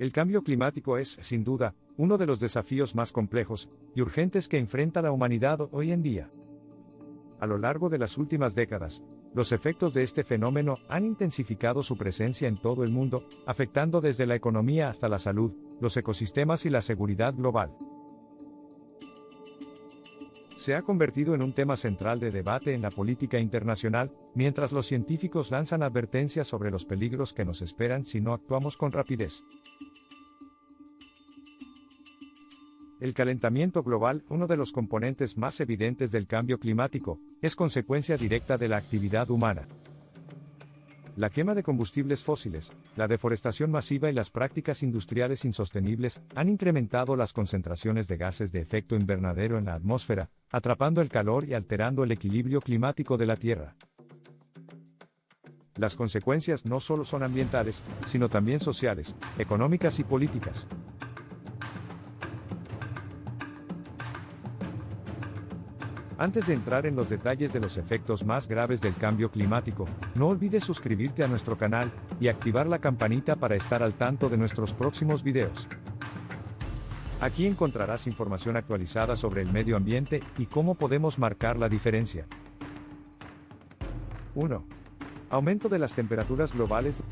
El cambio climático es, sin duda, uno de los desafíos más complejos y urgentes que enfrenta la humanidad hoy en día. A lo largo de las últimas décadas, los efectos de este fenómeno han intensificado su presencia en todo el mundo, afectando desde la economía hasta la salud, los ecosistemas y la seguridad global. Se ha convertido en un tema central de debate en la política internacional, mientras los científicos lanzan advertencias sobre los peligros que nos esperan si no actuamos con rapidez. El calentamiento global, uno de los componentes más evidentes del cambio climático, es consecuencia directa de la actividad humana. La quema de combustibles fósiles, la deforestación masiva y las prácticas industriales insostenibles han incrementado las concentraciones de gases de efecto invernadero en la atmósfera, atrapando el calor y alterando el equilibrio climático de la Tierra. Las consecuencias no solo son ambientales, sino también sociales, económicas y políticas. Antes de entrar en los detalles de los efectos más graves del cambio climático, no olvides suscribirte a nuestro canal y activar la campanita para estar al tanto de nuestros próximos videos. Aquí encontrarás información actualizada sobre el medio ambiente y cómo podemos marcar la diferencia. 1. Aumento de las temperaturas globales.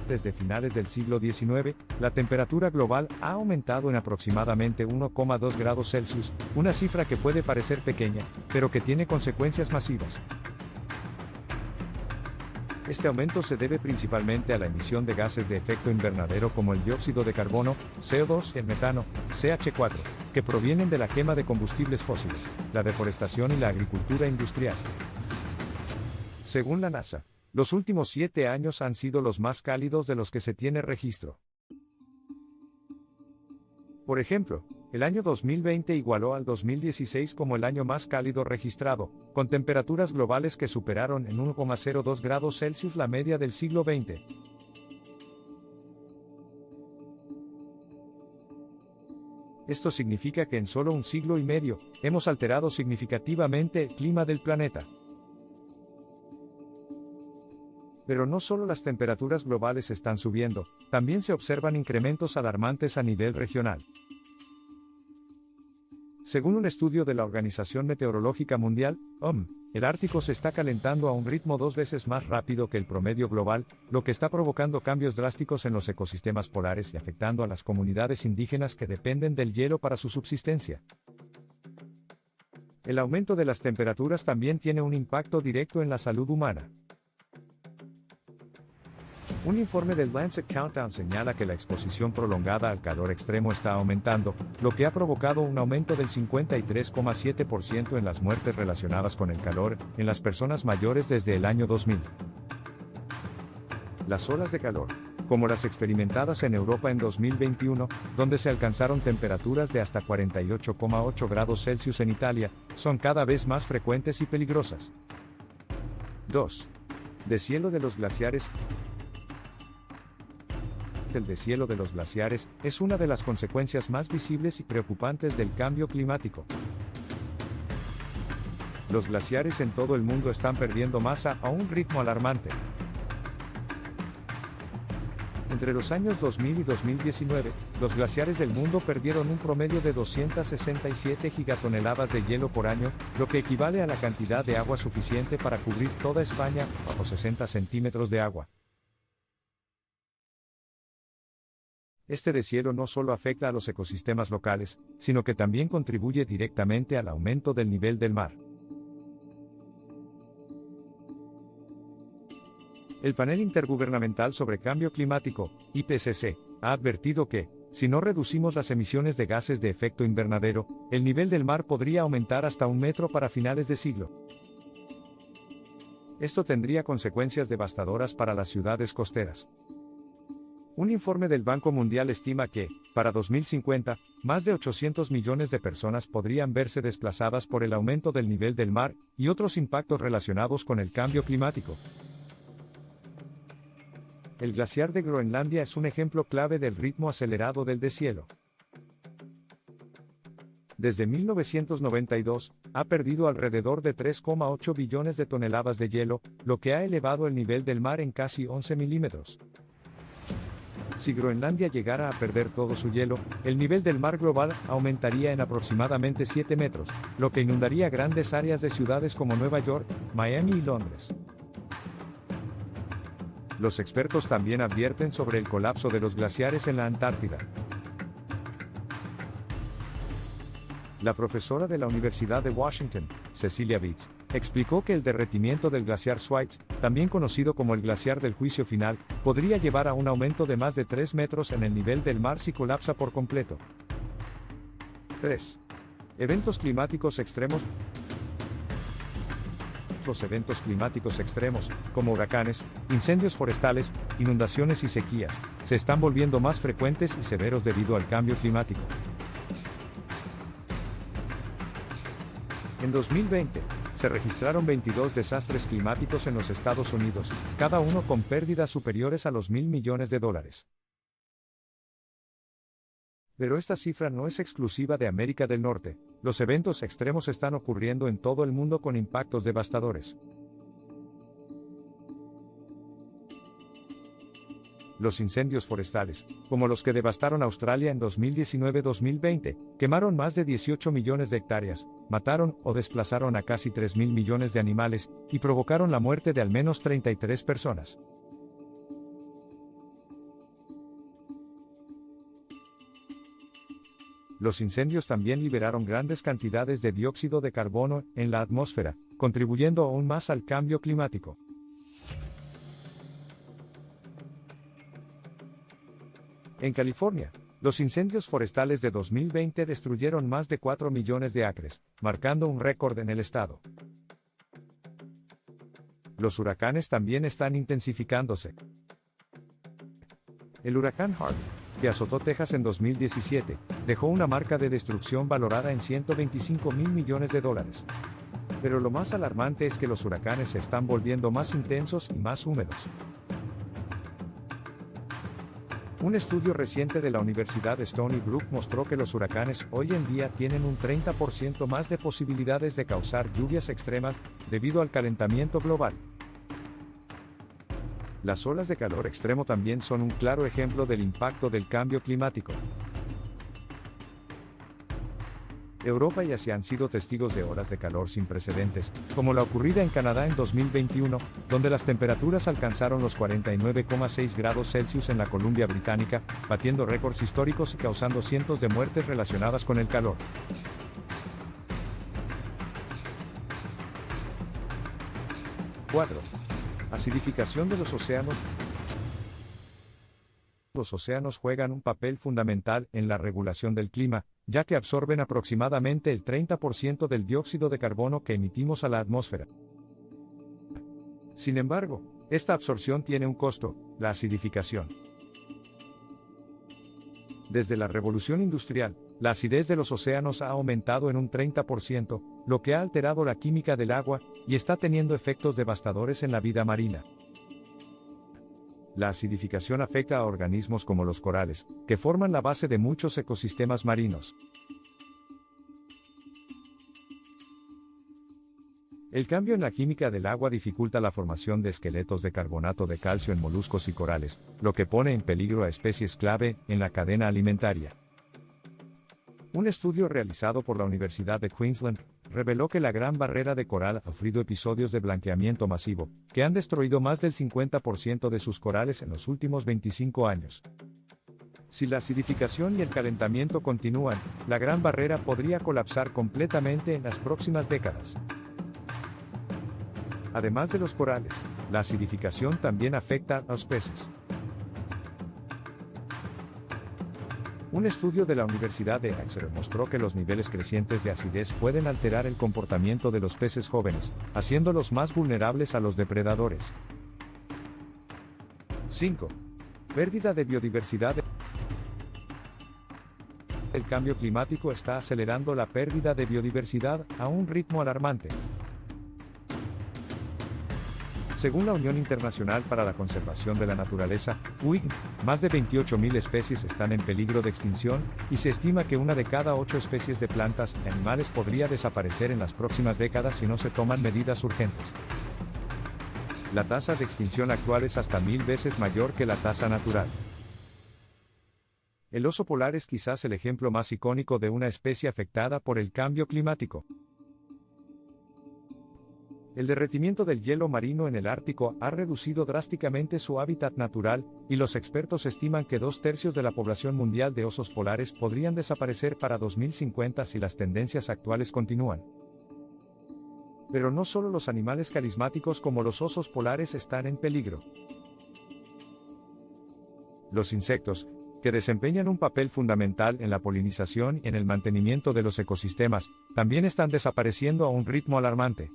Desde finales del siglo XIX, la temperatura global ha aumentado en aproximadamente 1,2 grados Celsius, una cifra que puede parecer pequeña, pero que tiene consecuencias masivas. Este aumento se debe principalmente a la emisión de gases de efecto invernadero como el dióxido de carbono, CO2 y el metano, CH4, que provienen de la quema de combustibles fósiles, la deforestación y la agricultura industrial. Según la NASA, los últimos 7 años han sido los más cálidos de los que se tiene registro. Por ejemplo, el año 2020 igualó al 2016 como el año más cálido registrado, con temperaturas globales que superaron en 1,02 grados Celsius la media del siglo XX. Esto significa que en solo un siglo y medio, hemos alterado significativamente el clima del planeta. Pero no solo las temperaturas globales están subiendo, también se observan incrementos alarmantes a nivel regional. Según un estudio de la Organización Meteorológica Mundial, OMM, el Ártico se está calentando a un ritmo 2 veces más rápido que el promedio global, lo que está provocando cambios drásticos en los ecosistemas polares y afectando a las comunidades indígenas que dependen del hielo para su subsistencia. El aumento de las temperaturas también tiene un impacto directo en la salud humana. Un informe del Lancet Countdown señala que la exposición prolongada al calor extremo está aumentando, lo que ha provocado un aumento del 53,7% en las muertes relacionadas con el calor en las personas mayores desde el año 2000. Las olas de calor, como las experimentadas en Europa en 2021, donde se alcanzaron temperaturas de hasta 48,8 grados Celsius en Italia, son cada vez más frecuentes y peligrosas. 2. Deshielo de los glaciares. El deshielo de los glaciares es una de las consecuencias más visibles y preocupantes del cambio climático. Los glaciares en todo el mundo están perdiendo masa a un ritmo alarmante. Entre los años 2000 y 2019, los glaciares del mundo perdieron un promedio de 267 gigatoneladas de hielo por año, lo que equivale a la cantidad de agua suficiente para cubrir toda España, bajo 60 centímetros de agua. Este deshielo no solo afecta a los ecosistemas locales, sino que también contribuye directamente al aumento del nivel del mar. El Panel Intergubernamental sobre Cambio Climático, IPCC, ha advertido que, si no reducimos las emisiones de gases de efecto invernadero, el nivel del mar podría aumentar hasta 1 metro para finales de siglo. Esto tendría consecuencias devastadoras para las ciudades costeras. Un informe del Banco Mundial estima que, para 2050, más de 800 millones de personas podrían verse desplazadas por el aumento del nivel del mar y otros impactos relacionados con el cambio climático. El glaciar de Groenlandia es un ejemplo clave del ritmo acelerado del deshielo. Desde 1992, ha perdido alrededor de 3,8 billones de toneladas de hielo, lo que ha elevado el nivel del mar en casi 11 milímetros. Si Groenlandia llegara a perder todo su hielo, el nivel del mar global aumentaría en aproximadamente 7 metros, lo que inundaría grandes áreas de ciudades como Nueva York, Miami y Londres. Los expertos también advierten sobre el colapso de los glaciares en la Antártida. La profesora de la Universidad de Washington, Cecilia Beetz, explicó que el derretimiento del glaciar Schweitzer, también conocido como el glaciar del juicio final, podría llevar a un aumento de más de 3 metros en el nivel del mar si colapsa por completo. 3. Eventos climáticos extremos. Los eventos climáticos extremos, como huracanes, incendios forestales, inundaciones y sequías, se están volviendo más frecuentes y severos debido al cambio climático. En 2020, se registraron 22 desastres climáticos en los Estados Unidos, cada uno con pérdidas superiores a los $1.000 millones. Pero esta cifra no es exclusiva de América del Norte, los eventos extremos están ocurriendo en todo el mundo con impactos devastadores. Los incendios forestales, como los que devastaron Australia en 2019-2020, quemaron más de 18 millones de hectáreas, mataron o desplazaron a casi 3.000 millones de animales, y provocaron la muerte de al menos 33 personas. Los incendios también liberaron grandes cantidades de dióxido de carbono en la atmósfera, contribuyendo aún más al cambio climático. En California, los incendios forestales de 2020 destruyeron más de 4 millones de acres, marcando un récord en el estado. Los huracanes también están intensificándose. El huracán Harvey, que azotó Texas en 2017, dejó una marca de destrucción valorada en $125.000 millones. Pero lo más alarmante es que los huracanes se están volviendo más intensos y más húmedos. Un estudio reciente de la Universidad Stony Brook mostró que los huracanes hoy en día tienen un 30% más de posibilidades de causar lluvias extremas, debido al calentamiento global. Las olas de calor extremo también son un claro ejemplo del impacto del cambio climático. Europa y Asia han sido testigos de olas de calor sin precedentes, como la ocurrida en Canadá en 2021, donde las temperaturas alcanzaron los 49,6 grados Celsius en la Columbia Británica, batiendo récords históricos y causando cientos de muertes relacionadas con el calor. ¡4! Acidificación de los océanos. Los océanos juegan un papel fundamental en la regulación del clima, ya que absorben aproximadamente el 30% del dióxido de carbono que emitimos a la atmósfera. Sin embargo, esta absorción tiene un costo, la acidificación. Desde la revolución industrial, la acidez de los océanos ha aumentado en un 30%, lo que ha alterado la química del agua, y está teniendo efectos devastadores en la vida marina. La acidificación afecta a organismos como los corales, que forman la base de muchos ecosistemas marinos. El cambio en la química del agua dificulta la formación de esqueletos de carbonato de calcio en moluscos y corales, lo que pone en peligro a especies clave en la cadena alimentaria. Un estudio realizado por la Universidad de Queensland reveló que la Gran Barrera de Coral ha sufrido episodios de blanqueamiento masivo, que han destruido más del 50% de sus corales en los últimos 25 años. Si la acidificación y el calentamiento continúan, la Gran Barrera podría colapsar completamente en las próximas décadas. Además de los corales, la acidificación también afecta a los peces. Un estudio de la Universidad de Exeter mostró que los niveles crecientes de acidez pueden alterar el comportamiento de los peces jóvenes, haciéndolos más vulnerables a los depredadores. 5. Pérdida de biodiversidad. El cambio climático está acelerando la pérdida de biodiversidad a un ritmo alarmante. Según la Unión Internacional para la Conservación de la Naturaleza, UICN, más de 28.000 especies están en peligro de extinción, y se estima que 1 de cada 8 especies de plantas y animales podría desaparecer en las próximas décadas si no se toman medidas urgentes. La tasa de extinción actual es hasta 1000 veces mayor que la tasa natural. El oso polar es quizás el ejemplo más icónico de una especie afectada por el cambio climático. El derretimiento del hielo marino en el Ártico ha reducido drásticamente su hábitat natural, y los expertos estiman que 2/3 de la población mundial de osos polares podrían desaparecer para 2050 si las tendencias actuales continúan. Pero no solo los animales carismáticos como los osos polares están en peligro. Los insectos, que desempeñan un papel fundamental en la polinización y en el mantenimiento de los ecosistemas, también están desapareciendo a un ritmo alarmante.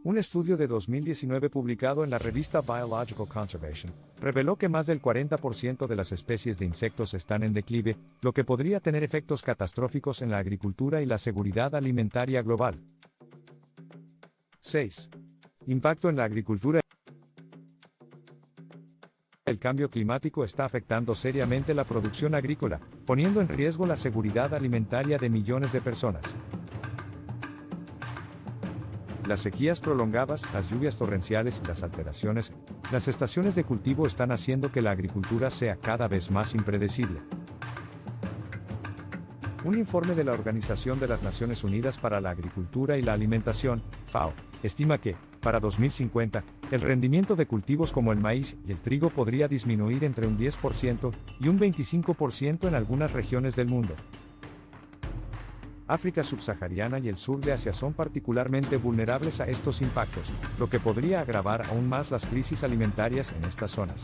Un estudio de 2019 publicado en la revista Biological Conservation reveló que más del 40% de las especies de insectos están en declive, lo que podría tener efectos catastróficos en la agricultura y la seguridad alimentaria global. 6. Impacto en la agricultura. El cambio climático está afectando seriamente la producción agrícola, poniendo en riesgo la seguridad alimentaria de millones de personas. Las sequías prolongadas, las lluvias torrenciales y las alteraciones en las estaciones de cultivo están haciendo que la agricultura sea cada vez más impredecible. Un informe de la Organización de las Naciones Unidas para la Agricultura y la Alimentación, FAO, estima que, para 2050, el rendimiento de cultivos como el maíz y el trigo podría disminuir entre un 10% y un 25% en algunas regiones del mundo. África subsahariana y el sur de Asia son particularmente vulnerables a estos impactos, lo que podría agravar aún más las crisis alimentarias en estas zonas.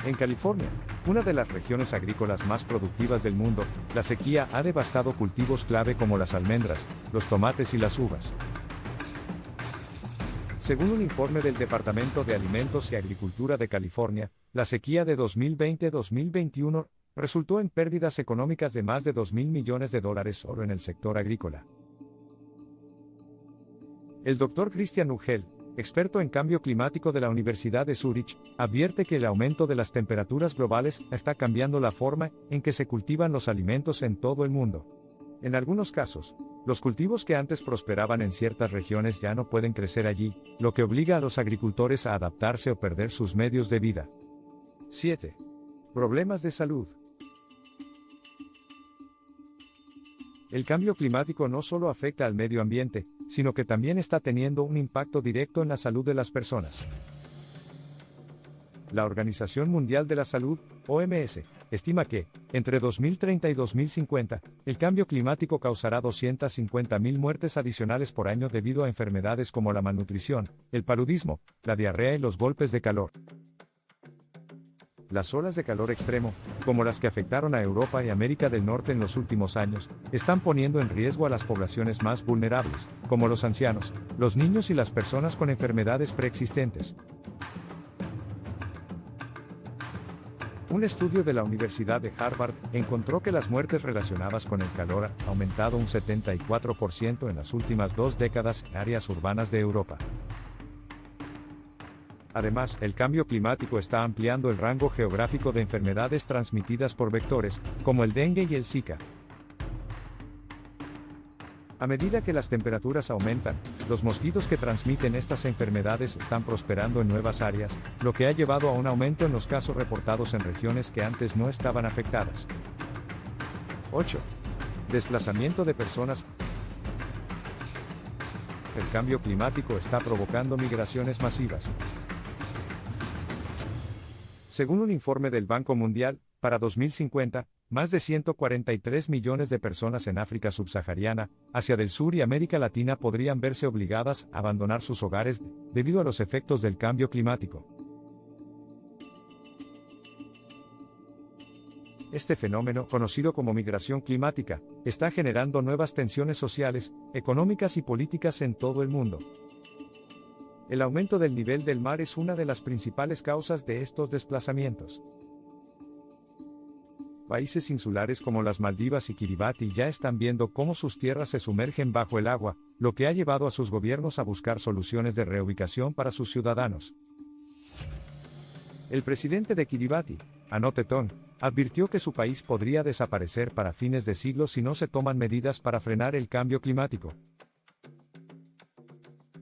En California, una de las regiones agrícolas más productivas del mundo, la sequía ha devastado cultivos clave como las almendras, los tomates y las uvas. Según un informe del Departamento de Alimentos y Agricultura de California, la sequía de 2020-2021 resultó en pérdidas económicas de más de $2.000 millones solo en el sector agrícola. El Dr. Christian Ugel, experto en cambio climático de la Universidad de Zúrich, advierte que el aumento de las temperaturas globales está cambiando la forma en que se cultivan los alimentos en todo el mundo. En algunos casos, los cultivos que antes prosperaban en ciertas regiones ya no pueden crecer allí, lo que obliga a los agricultores a adaptarse o perder sus medios de vida. 7. Problemas de salud. El cambio climático no solo afecta al medio ambiente, sino que también está teniendo un impacto directo en la salud de las personas. La Organización Mundial de la Salud, OMS, estima que, entre 2030 y 2050, el cambio climático causará 250.000 muertes adicionales por año debido a enfermedades como la malnutrición, el paludismo, la diarrea y los golpes de calor. Las olas de calor extremo, como las que afectaron a Europa y América del Norte en los últimos años, están poniendo en riesgo a las poblaciones más vulnerables, como los ancianos, los niños y las personas con enfermedades preexistentes. Un estudio de la Universidad de Harvard encontró que las muertes relacionadas con el calor han aumentado un 74% en las últimas 2 décadas en áreas urbanas de Europa. Además, el cambio climático está ampliando el rango geográfico de enfermedades transmitidas por vectores, como el dengue y el Zika. A medida que las temperaturas aumentan, los mosquitos que transmiten estas enfermedades están prosperando en nuevas áreas, lo que ha llevado a un aumento en los casos reportados en regiones que antes no estaban afectadas. 8. Desplazamiento de personas. El cambio climático está provocando migraciones masivas. Según un informe del Banco Mundial, para 2050, más de 143 millones de personas en África subsahariana, Asia del Sur y América Latina podrían verse obligadas a abandonar sus hogares debido a los efectos del cambio climático. Este fenómeno, conocido como migración climática, está generando nuevas tensiones sociales, económicas y políticas en todo el mundo. El aumento del nivel del mar es una de las principales causas de estos desplazamientos. Países insulares como las Maldivas y Kiribati ya están viendo cómo sus tierras se sumergen bajo el agua, lo que ha llevado a sus gobiernos a buscar soluciones de reubicación para sus ciudadanos. El presidente de Kiribati, Anote Tong, advirtió que su país podría desaparecer para fines de siglo si no se toman medidas para frenar el cambio climático.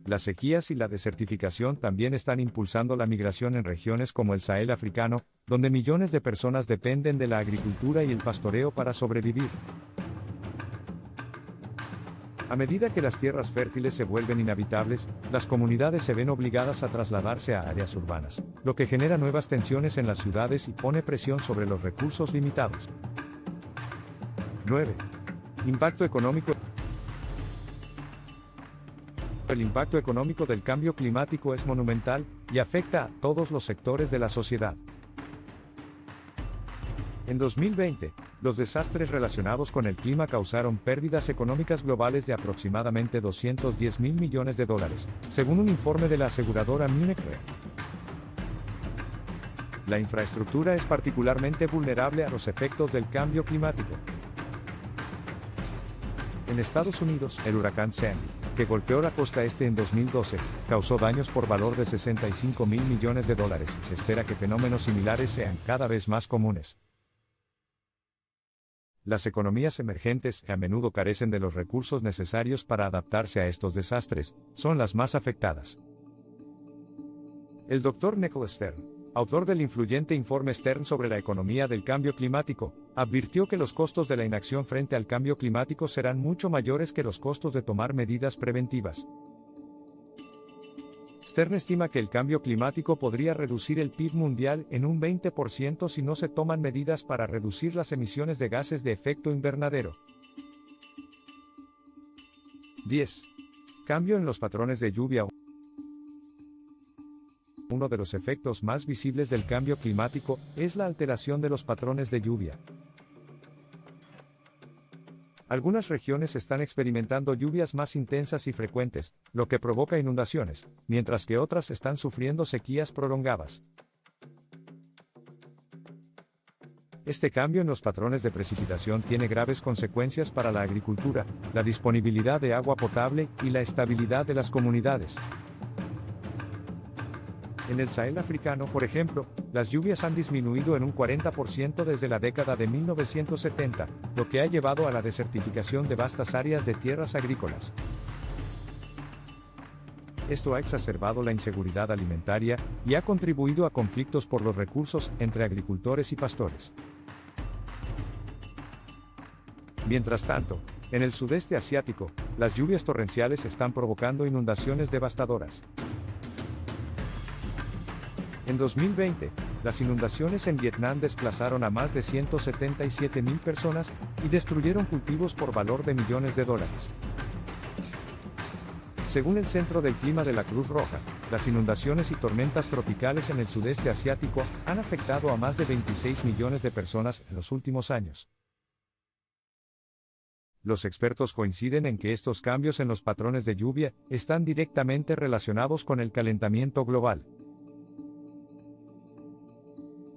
Las sequías y la desertificación también están impulsando la migración en regiones como el Sahel africano, donde millones de personas dependen de la agricultura y el pastoreo para sobrevivir. A medida que las tierras fértiles se vuelven inhabitables, las comunidades se ven obligadas a trasladarse a áreas urbanas, lo que genera nuevas tensiones en las ciudades y pone presión sobre los recursos limitados. 9. Impacto económico. El impacto económico del cambio climático es monumental y afecta a todos los sectores de la sociedad. En 2020, los desastres relacionados con el clima causaron pérdidas económicas globales de aproximadamente $210 mil millones, según un informe de la aseguradora Munich Re. La infraestructura es particularmente vulnerable a los efectos del cambio climático. En Estados Unidos, el huracán Sandy, que golpeó la costa este en 2012, causó daños por valor de $65 mil millones. Se espera que fenómenos similares sean cada vez más comunes. Las economías emergentes, que a menudo carecen de los recursos necesarios para adaptarse a estos desastres, son las más afectadas. El Dr. Nicholas Stern, autor del influyente informe Stern sobre la economía del cambio climático, advirtió que los costos de la inacción frente al cambio climático serán mucho mayores que los costos de tomar medidas preventivas. Stern estima que el cambio climático podría reducir el PIB mundial en un 20% si no se toman medidas para reducir las emisiones de gases de efecto invernadero. 10. Cambio en los patrones de lluvia. Uno de los efectos más visibles del cambio climático es la alteración de los patrones de lluvia. Algunas regiones están experimentando lluvias más intensas y frecuentes, lo que provoca inundaciones, mientras que otras están sufriendo sequías prolongadas. Este cambio en los patrones de precipitación tiene graves consecuencias para la agricultura, la disponibilidad de agua potable y la estabilidad de las comunidades. En el Sahel africano, por ejemplo, las lluvias han disminuido en un 40% desde la década de 1970, lo que ha llevado a la desertificación de vastas áreas de tierras agrícolas. Esto ha exacerbado la inseguridad alimentaria y ha contribuido a conflictos por los recursos entre agricultores y pastores. Mientras tanto, en el sudeste asiático, las lluvias torrenciales están provocando inundaciones devastadoras. En 2020, las inundaciones en Vietnam desplazaron a más de 177,000 personas y destruyeron cultivos por valor de millones de dólares. Según el Centro del Clima de la Cruz Roja, las inundaciones y tormentas tropicales en el sudeste asiático han afectado a más de 26 millones de personas en los últimos años. Los expertos coinciden en que estos cambios en los patrones de lluvia están directamente relacionados con el calentamiento global.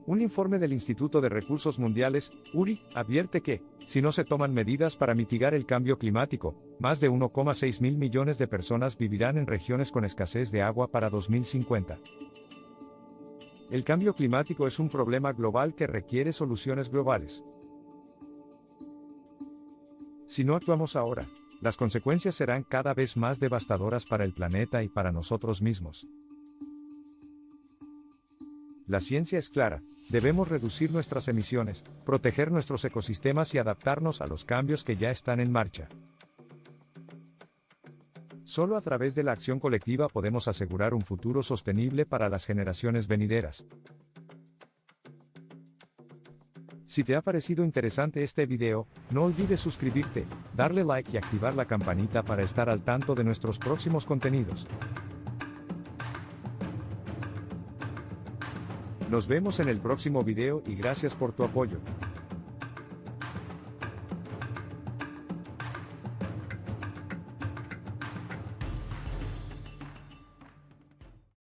Un informe del Instituto de Recursos Mundiales, URI, advierte que, si no se toman medidas para mitigar el cambio climático, más de 1,6 mil millones de personas vivirán en regiones con escasez de agua para 2050. El cambio climático es un problema global que requiere soluciones globales. Si no actuamos ahora, las consecuencias serán cada vez más devastadoras para el planeta y para nosotros mismos. La ciencia es clara. Debemos reducir nuestras emisiones, proteger nuestros ecosistemas y adaptarnos a los cambios que ya están en marcha. Solo a través de la acción colectiva podemos asegurar un futuro sostenible para las generaciones venideras. Si te ha parecido interesante este video, no olvides suscribirte, darle like y activar la campanita para estar al tanto de nuestros próximos contenidos. Nos vemos en el próximo video y gracias por tu apoyo.